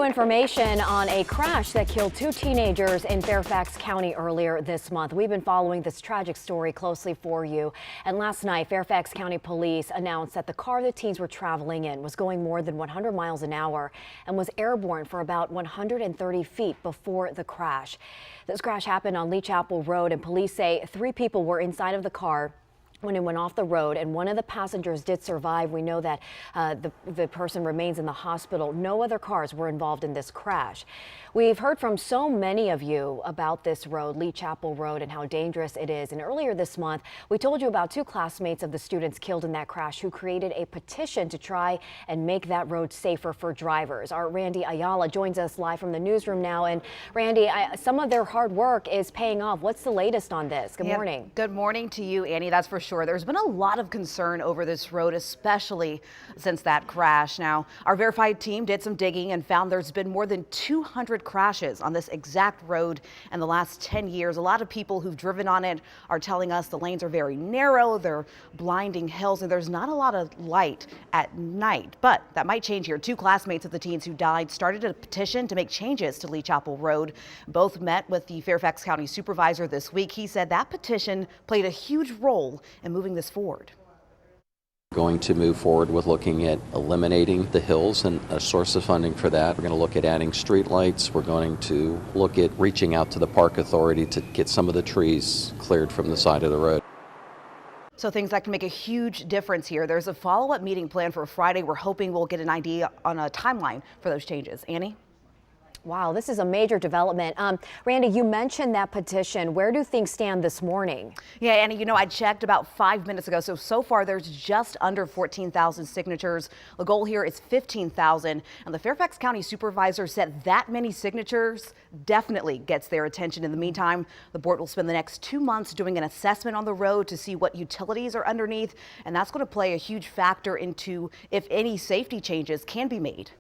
information on a crash that killed two teenagers in Fairfax County earlier this month. We've been following this tragic story closely for you. And last night, Fairfax County Police announced that the car the teens were traveling in was going more than 100 miles an hour and was airborne for about 130 feet before the crash. This crash happened on Lee Chapel Road, and police say 3 people were inside of the car when it went off the road, and one of the passengers did survive. We know that the person remains in the hospital. No other cars were involved in this crash. We've heard from so many of you about this road, Lee Chapel Road, and how dangerous it is. And earlier this month, we told you about 2 classmates of the students killed in that crash who created a petition to try and make that road safer for drivers. Our Randy Ayala joins us live from the newsroom now. And Randy, some of their hard work is paying off. What's the latest on this? Good morning. Good morning to you, Annie. That's for sure. There's been a lot of concern over this road, especially since that crash. Now, our verified team did some digging and found there's been more than 200 crashes on this exact road in the last 10 years. A lot of people who've driven on it are telling us the lanes are very narrow, they're blinding hills, and there's not a lot of light at night. But that might change here. 2 classmates of the teens who died started a petition to make changes to Lee Chapel Road. Both met with the Fairfax County supervisor this week. He said that petition played a huge role in moving this forward. Going to move forward with looking at eliminating the hills and a source of funding for that. We're going to look at adding street lights. We're going to look at reaching out to the park authority to get some of the trees cleared from the side of the road. So things that can make a huge difference here. There's a follow-up meeting planned for Friday. We're hoping we'll get an idea on a timeline for those changes. Annie? Wow, this is a major development. Randy, you mentioned that petition. Where do things stand this morning? Yeah, Annie, you know, I checked about 5 minutes ago. So far, there's just under 14,000 signatures. The goal here is 15,000. And the Fairfax County supervisor said that many signatures definitely gets their attention. In the meantime, the board will spend the next 2 months doing an assessment on the road to see what utilities are underneath. And that's going to play a huge factor into if any safety changes can be made.